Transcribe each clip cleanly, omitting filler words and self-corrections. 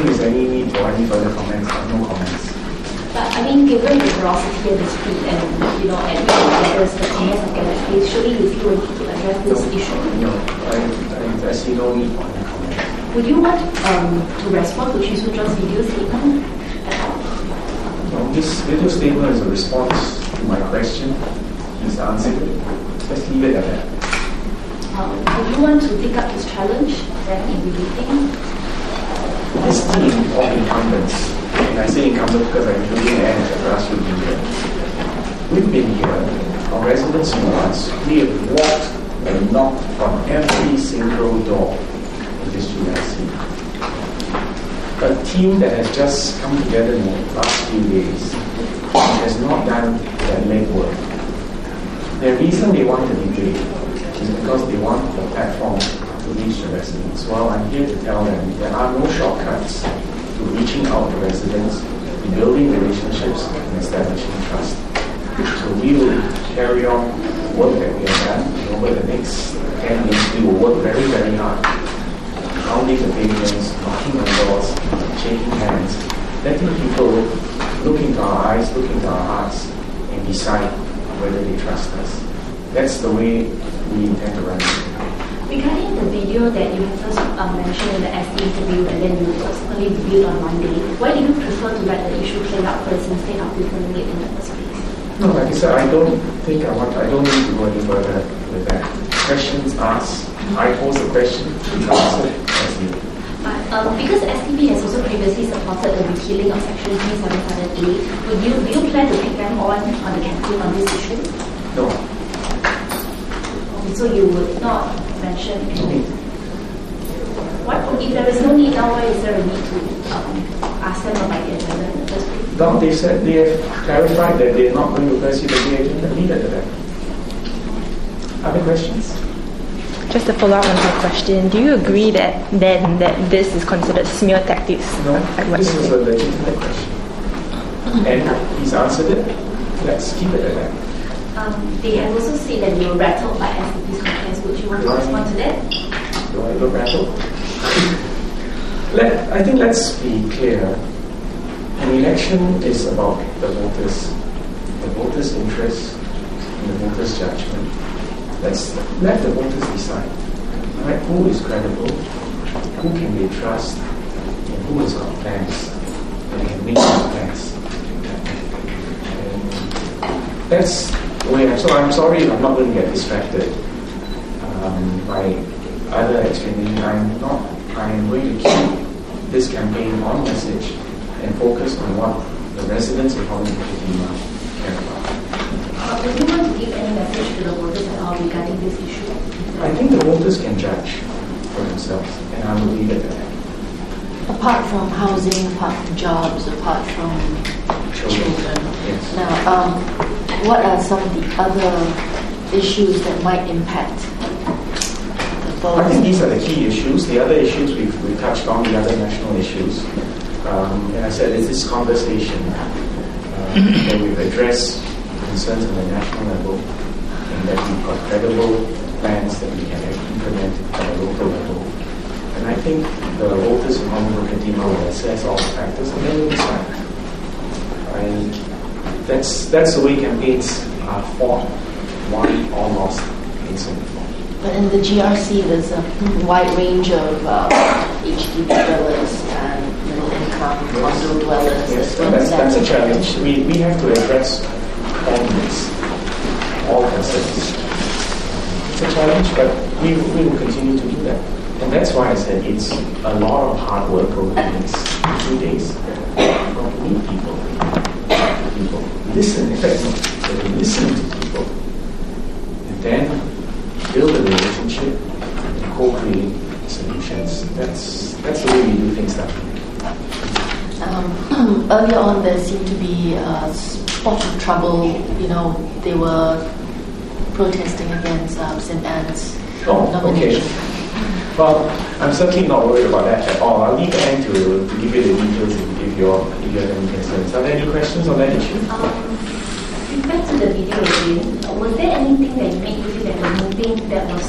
is any need for any further comments, no comments. But I mean, given the velocity of the speed and, and the comments are getting space, surely you still need to address this issue? No, I see no need for any comment. Would you want to respond to Chee Soon Juan's video statement at all? No, this video statement is a response to my question. He's answered it. Let's leave it at that. Would you want to take up this challenge then in debating? This team of incumbents, and I say incumbent because I'm doing it at the grassroots media, we've been here, our residents know us, we have walked and knocked on every single door in this GRC. A team that has just come together in the last few days has not done their legwork. The reason they want to debate is because they want the platform to reach the residents. Well, I'm here to tell them there are no shortcuts to reaching out to residents, to building relationships and establishing trust. So we will carry on work that we have done. Over the next 10 years, we will work very, very hard. Pounding the pavements, knocking on doors, shaking hands, letting people look into our eyes, look into our hearts, and decide whether they trust us. That's the way we intend to run it. Regarding the video that you have first mentioned in the SC interview and then you subsequently reviewed on Monday, why do you prefer to let the issue play out first instead of filming it in the first place? No, like I said, I don't need to go any further with that. Questions asked, I pose a question, you answer as needed. Because STB has also previously supported the repealing of Section 377A, will you plan to take them on the campaign on this issue? No. So you would not mention anything. If there is no need now, why is there a need to ask them about the agenda in the first place? No, they said they have clarified that they are not going to pursue the agenda. Leave it to them. Other questions? Just to follow up on her question, do you agree that this is considered smear tactics? No, this is a legitimate question. And he's answered it. Let's keep it at that. They have also said that you were rattled by SCP's complaints. Would you want to respond to that? Do I look rattled? I think let's be clear. An election is about the voters' interests, and the voters' judgment. Let's let the voters decide. Right? Who is credible? Who can they trust? And who has got plans? And can make plans. And that's the way. So I'm sorry if I'm not going to get distracted by other explanation. I'm going to keep this campaign on message and focus on what the residents of Holland-Bukit care about. Would you want to give any message to the voters at all regarding this issue? I think the voters can judge for themselves, and I will leave it at that. Apart from housing, apart from jobs, apart from children. Yes. Now, what are some of the other issues that might impact the vote? I think these are the key issues. The other issues we've touched on, the other national issues. And I said it's this conversation that we've addressed concerns on the national level, and that we've got credible plans that we can implement at a local level. And I think the voters in Holland-Bukit will assess all the factors and then we'll decide. That's the way campaigns are fought, won or lost in Singapore. But in the GRC, there's a wide range of HDB dwellers and middle-income condo dwellers. Yes, that's a challenge. We have to address all needs, all concerns. It's a challenge, but we will continue to do that. And that's why I said it's a lot of hard work over the next 2 days. We meet people. Listen, in fact, listen to people. And then build a relationship and co-create solutions. That's the way we do things now. Earlier on, there seemed to be a spot of trouble. They were protesting against St. Anne's nomination. Okay. Well, I'm certainly not worried about that at all. I'll leave Anne to give you the details if you have any concerns. Are there any questions on that issue? Back to the video again. Was there anything that made you feel that the moving that was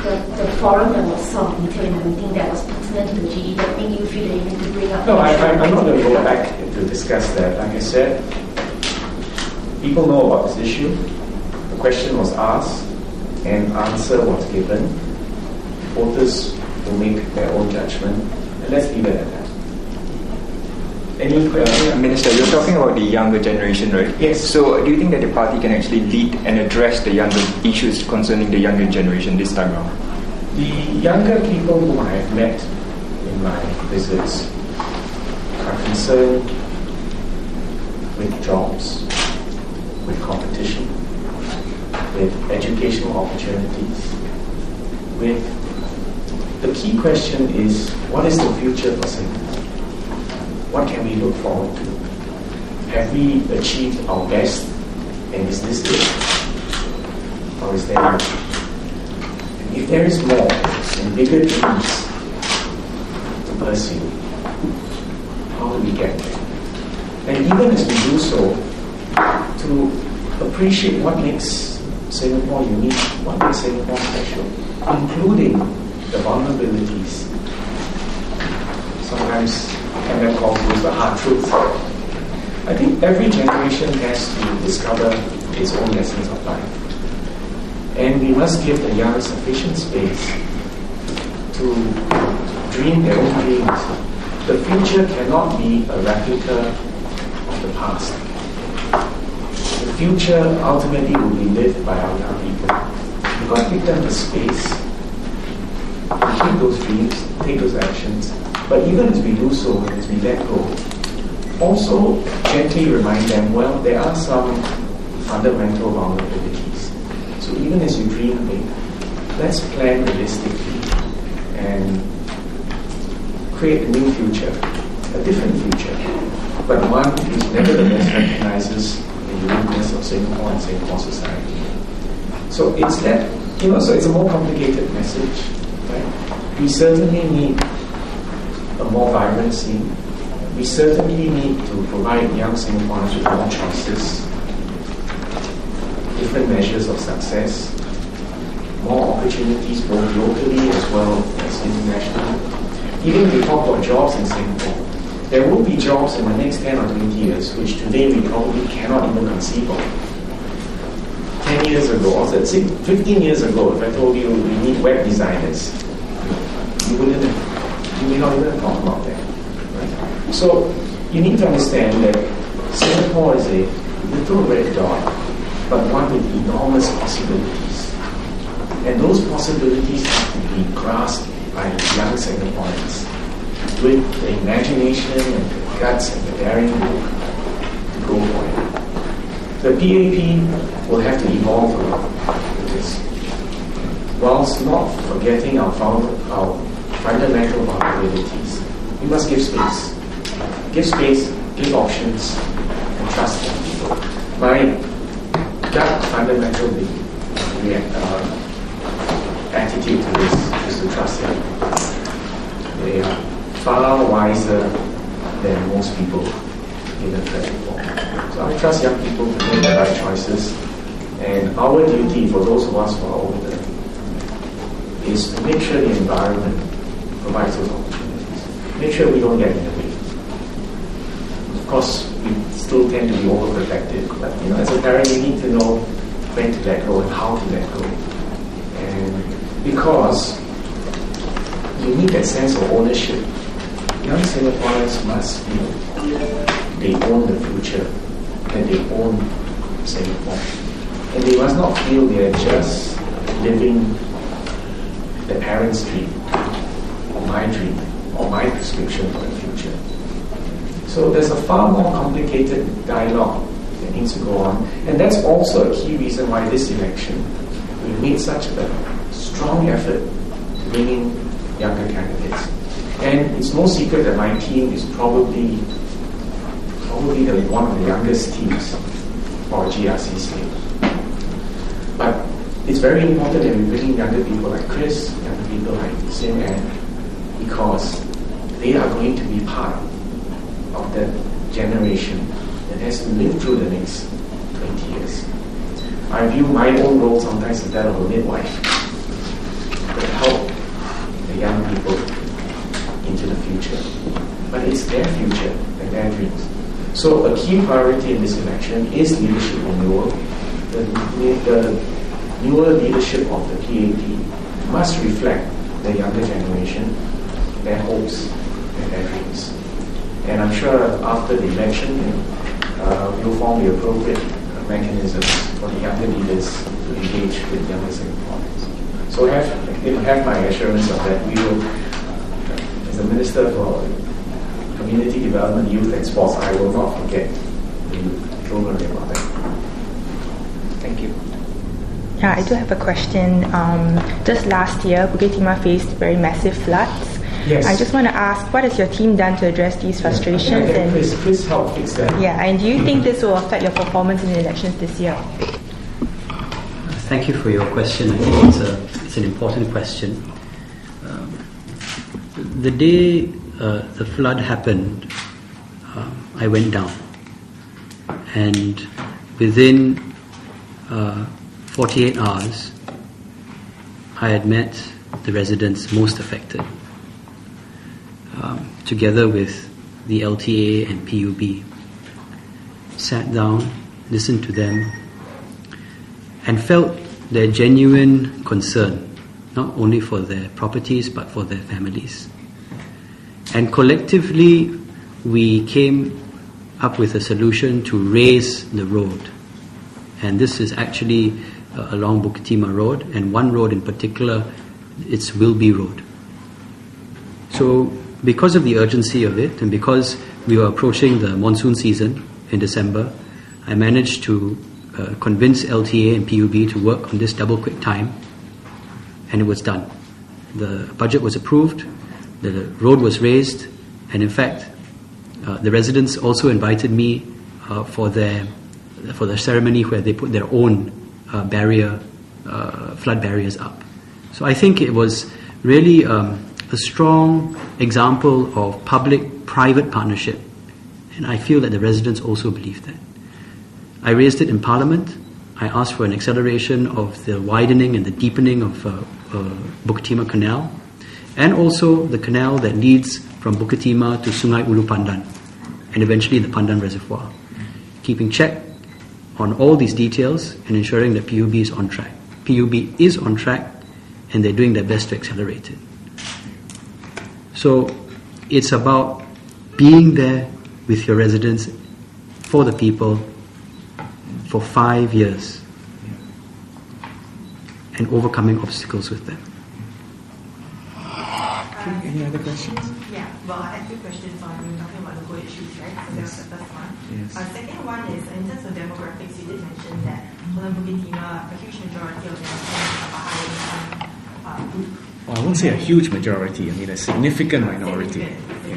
the forum that was sort of detailed in the meeting that was pertinent to the GE that made you feel that you need to bring up? No, I'm not going to go back to discuss that. Like I said, people know about this issue. The question was asked and answer was given. Voters will make their own judgment. And let's leave it at that. Any question? Minister, you're talking about the younger generation, right? Yes. So do you think that the party can actually lead and address the younger issues concerning the younger generation this time around? The younger people whom I have met in my visits are concerned with jobs, with competition, with educational opportunities, with the key question is, what is the future for Singapore? What can we look forward to? Have we achieved our best, and is this it? Or is there more? And if there is more and bigger dreams to pursue, how do we get there? And even as we do so, to appreciate what makes Singapore unique, what makes Singapore special, including the vulnerabilities. Sometimes and calls those the hard truths. I think every generation has to discover its own lessons of life. And we must give the young sufficient space to dream their own dreams. The future cannot be a replica of the past. The future ultimately will be lived by our young people. We've got to give them the space to keep those dreams, take those actions. But even as we do so, as we let go, also gently remind them, well, there are some fundamental vulnerabilities. So even as you dream big, let's plan realistically and create a new future, a different future, but one which nevertheless recognizes the uniqueness of Singapore and Singapore society. So it's that, so it's a more complicated message, right? We certainly need a more vibrant scene. We certainly need to provide young Singaporeans with more choices, different measures of success, more opportunities both locally as well as internationally. Even if we talk about jobs in Singapore, there will be jobs in the next 10 or 20 years which today we probably cannot even conceive of. 10 years ago, or 15 years ago, if I told you we need web designers, you may not even talk about that. Right? So you need to understand that Singapore is a little red dot, but one with enormous possibilities. And those possibilities have to be grasped by young Singaporeans with the imagination and the guts and the daring to go for it. The PAP will have to evolve with this, whilst not forgetting our fundamental vulnerabilities. We must give space. Give space, give options, and trust in people. My gut fundamental attitude to this is to trust them. They are far wiser than most people given credit for. So I trust young people to make the right choices. And our duty for those of us who are older is to make sure the environment provides those opportunities. Make sure we don't get in the way. Of course, we still tend to be overprotective, but as a parent, you need to know when to let go and how to let go. And because you need that sense of ownership, young Singaporeans must feel they own the future and they own Singapore. And they must not feel they are just living the parents' dream, or my dream, or my prescription for the future. So there's a far more complicated dialogue that needs to go on. And that's also a key reason why this election, we made such a strong effort to bring in younger candidates. And it's no secret that my team is probably one of the youngest teams for GRC state. But it's very important that we bring in younger people like Chris, younger people like Sim Ann, because they are going to be part of the generation that has to live through the next 20 years. I view my own role sometimes as that of a midwife. young people into the future. But it's their future and their dreams. So a key priority in this election is leadership renewal. The newer leadership of the PAP must reflect the younger generation, their hopes and their dreams. And I'm sure after the election, we'll form the appropriate mechanisms for the younger leaders to engage with younger Singaporeans. So have my assurance of that. We will, as the Minister for Community Development, Youth and Sports, I will not forget the youth. Don't worry about that. Thank you. Yeah, I do have a question. Just last year, Bukit Timah faced very massive floods. Yes. I just want to ask, what has your team done to address these frustrations? Please help fix that. Yeah, and do you think this will affect your performance in the elections this year? Thank you for your question. I think it's an important question. The day the flood happened, I went down, and within 48 hours, I had met the residents most affected, together with the LTA and PUB. Sat down, listened to them, and felt their genuine concern, not only for their properties but for their families. And collectively, we came up with a solution to raise the road. And this is actually along Bukit Timah Road, and one road in particular, it's Wilby Road. So because of the urgency of it, and because we were approaching the monsoon season in December, I managed to convince LTA and PUB to work on this double quick time, and it was done. The budget was approved, the road was raised, and in fact, the residents also invited me for the ceremony where they put their own flood barriers up. So I think it was really a strong example of public-private partnership, and I feel that the residents also believe that. I raised it in Parliament. I asked for an acceleration of the widening and the deepening of Bukit Timah Canal, and also the canal that leads from Bukit Timah to Sungai Ulu Pandan, and eventually the Pandan Reservoir, keeping check on all these details and ensuring that PUB is on track. PUB is on track, and they're doing their best to accelerate it. So it's about being there with your residents, for the people, for 5 years, and overcoming obstacles with them. Any other questions? Yeah, well, I have two questions on you talking about the whole issues, right? So that was the first one. Yes. Second one is, in terms of demographics, you did mention that Holland-Bukit Timah, a huge majority of them are higher income group. Well, I won't say a huge majority, I mean a significant minority.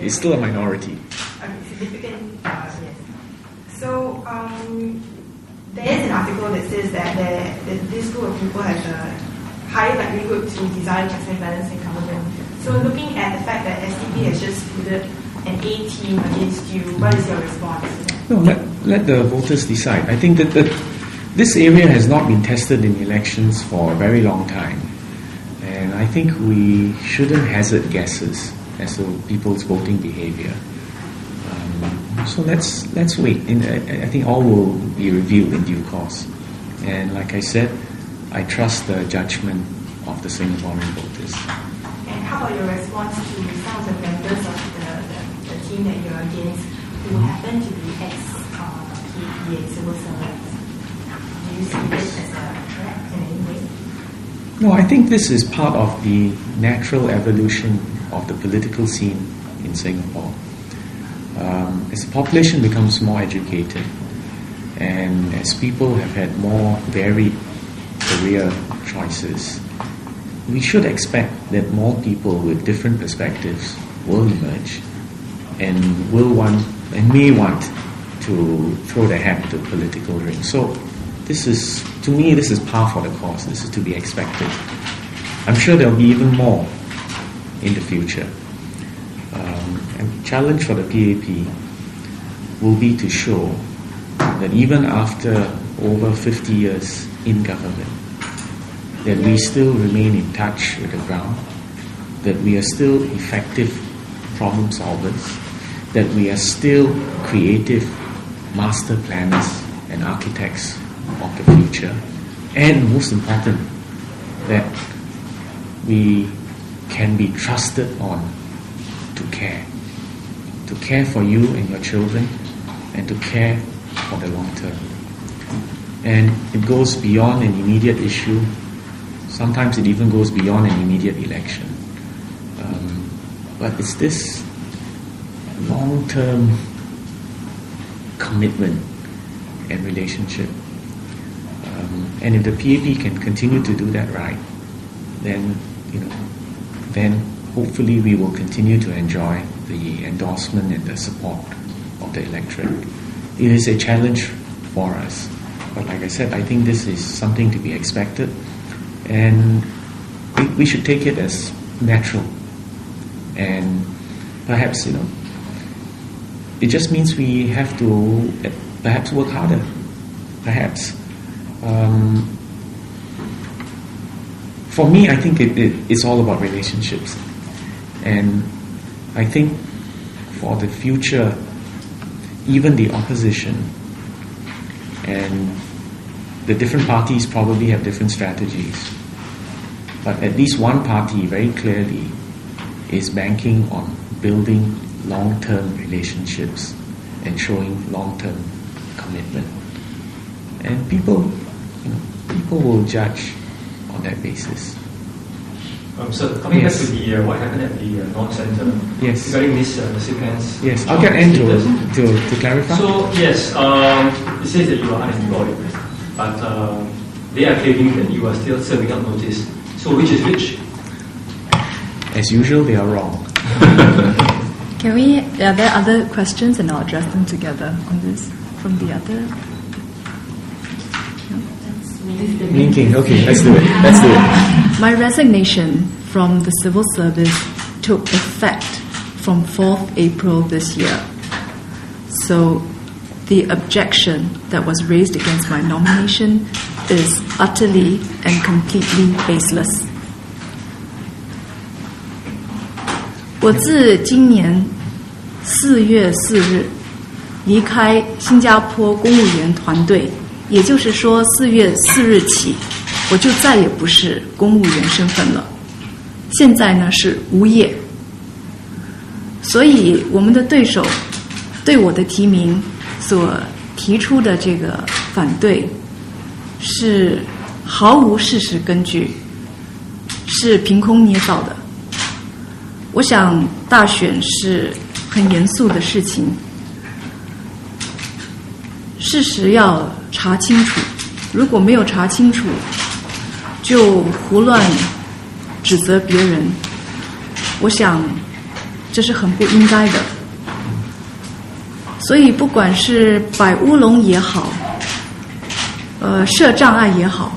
It's still a minority. Okay, significant, yes. So, there is an article that says that this group of people has a higher likelihood to desire checks and balance in government. So looking at the fact that SDP has just put an A team against you, what is your response to that? No, let the voters decide. I think that this area has not been tested in elections for a very long time. And I think we shouldn't hazard guesses as to people's voting behavior. So let's wait. I think all will be revealed in due course. And like I said, I trust the judgment of the Singaporean voters. And how about your response to some of the members of the team that you're against who happen to be ex-PAPA civil servants? Do you see this as a threat in any way? No, I think this is part of the natural evolution of the political scene in Singapore. As the population becomes more educated, and as people have had more varied career choices, we should expect that more people with different perspectives will emerge and may want to throw their hat into the political ring. So to me, this is par for the course. This is to be expected. I'm sure there'll be even more in the future. And the challenge for the PAP will be to show that even after over 50 years in government, that we still remain in touch with the ground, that we are still effective problem solvers, that we are still creative master planners and architects of the future, and most important, that we can be trusted on to care for you and your children, and to care for the long term. And it goes beyond an immediate issue. Sometimes it even goes beyond an immediate election. But it's this long-term commitment and relationship. And if the PAP can continue to do that right, then hopefully we will continue to enjoy the endorsement and the support of the electorate. It is a challenge for us, but like I said, I think this is something to be expected, and we should take it as natural. And perhaps, it just means we have to perhaps work harder. Perhaps. For me, I think it's all about relationships. And I think for the future, even the opposition and the different parties probably have different strategies. But at least one party very clearly is banking on building long-term relationships and showing long-term commitment. And people will judge on that basis. So coming back to the what happened at the North Centre, regarding this recipients. Yes, I'll get Anne to clarify. So yes, it says that you are unemployed, but they are claiming that you are still serving out notice. So which is which? As usual, they are wrong. Are there other questions, and I'll address them together on this from the other? Thinking. Okay, let's do it. My resignation from the civil service took effect from 4th April this year. So the objection that was raised against my nomination is utterly and completely baseless. 我自今年4月4日离开新加坡公务员团队，也就是说4月4日起，我就再也不是公务员身份了。现在呢是无业，所以我们的对手对我的提名所提出的这个反对是毫无事实根据，是凭空捏造的。我想大选是很严肃的事情，事实要查清楚，如果没有查清楚，就胡乱指责别人，我想这是很不应该的。所以不管是摆乌龙也好，设障碍也好，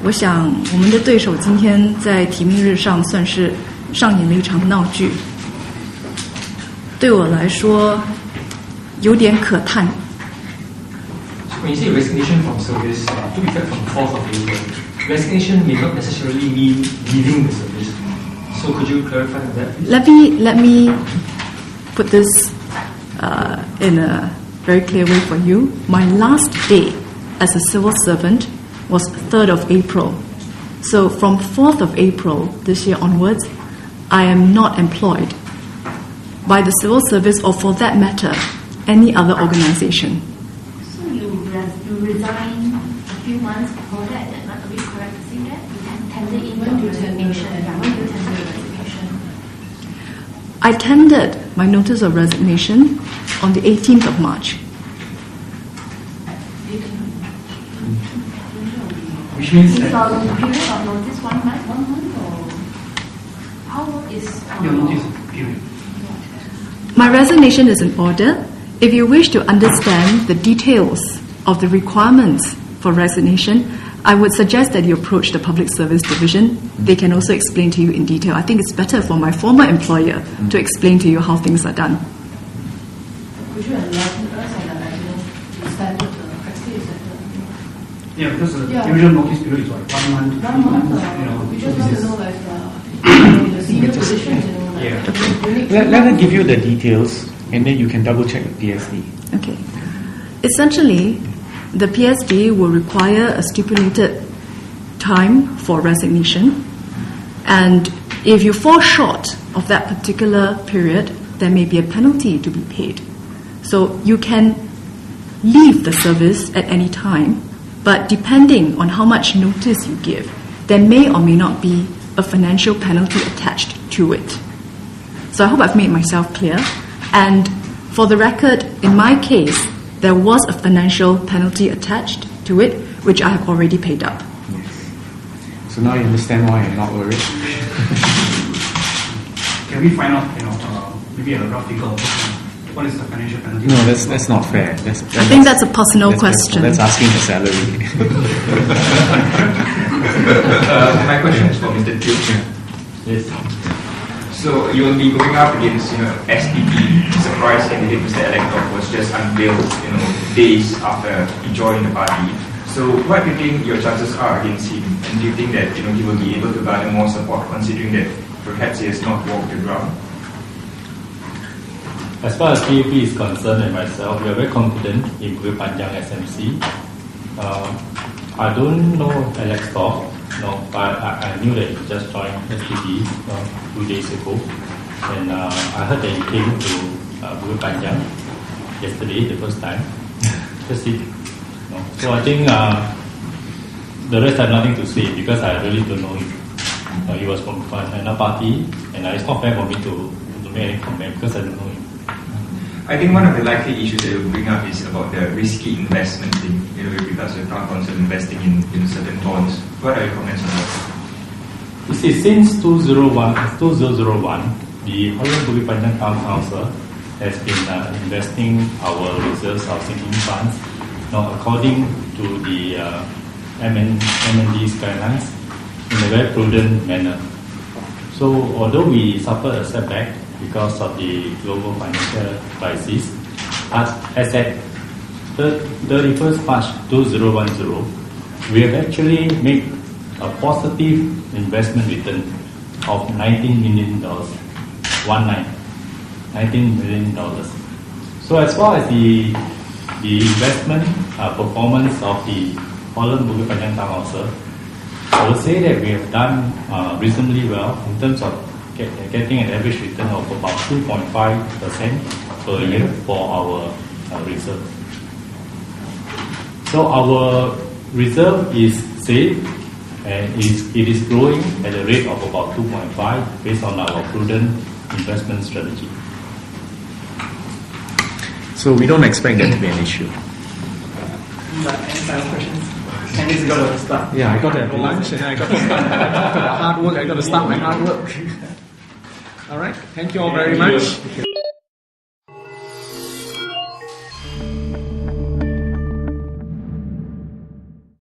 我想我们的对手今天在提名日上算是上演了一场闹剧，对我来说有点可叹。When you say resignation from service, to be fair, from 4th of April, resignation may not necessarily mean leaving the service. So could you clarify that, please? Let me put this in a very clear way for you. My last day as a civil servant was 3rd of April. So from 4th of April this year onwards, I am not employed by the civil service, or for that matter, any other organization. So you resigned a few months before that, is that be correct to say that? You tendered in your resignation. Yeah, when you tendered your resignation? I tendered my notice of resignation on the 18th of March. Which means Is that your period of notice 1 month or how is your notice period? My resignation is in order. If you wish to understand the details of the requirements for resignation, I would suggest that you approach the Public Service Division. They can also explain to you in detail. I think it's better for my former employer to explain to you how things are done. Could you enlighten us on the standard practice? Yeah, because the usual notice period is what, 1 month? 1 month. We just want to know new just positions, you know. Like, Yeah. let her give you the details, and then you can double check with PSD. Okay. Essentially, the PSD will require a stipulated time for resignation, and if you fall short of that particular period, there may be a penalty to be paid. So you can leave the service at any time, but depending on how much notice you give, there may or may not be a financial penalty attached to it. So I hope I've made myself clear. And for the record, in my case, there was a financial penalty attached to it, which I have already paid up. Yes. So now you understand why I'm not worried. Can we find out, maybe a rough figure of what is the financial penalty? No, that's not fair. I think that's a personal question. That's asking the salary. My question is for Mr. Teo. Yes. So you will be going up against, SDP. Surprise candidate Mr. Alec was just unveiled, days after he joined the party. So what do you think your chances are against him? And do you think that, he will be able to garner more support considering that perhaps he has not walked the ground? As far as PAP is concerned and myself, we are very confident in Bukit Panjang SMC. I don't know Alex Talk, but I knew that he just joined SDP 2 days ago. And I heard that he came to Bukit Panjang yesterday, the first time. That's it. So I think the rest I have nothing to say because I really don't know him. He was from another party, and it's not fair for me to make any comment because I don't know him. I think one of the likely issues that you'll bring up is about the risky investment thing, with regards to the town council investing in certain bonds. What are your comments on that? You see, since 2001, the Holland-Bukit Panjang Town Council has been investing our reserves, our sinking funds, according to the M&D's guidelines in a very prudent manner. So although we suffered a setback because of the global financial crisis, as at 31st March 2010, we have actually made a positive investment return of $19 million. $19 million. So as far as the investment performance of the Holland-Bukit Panjang Town Council, I would say that we have done reasonably well in terms of getting an average return of about 2.5% per year for our reserve. So our reserve is safe and it is growing at a rate of about 2.5 based on our prudent investment strategy. So we don't expect that to be an issue. Any final questions? Candice got to start. Yeah, I got to have lunch and I got to start my hard work. I got to start my hard work. All right. Thank you all very much.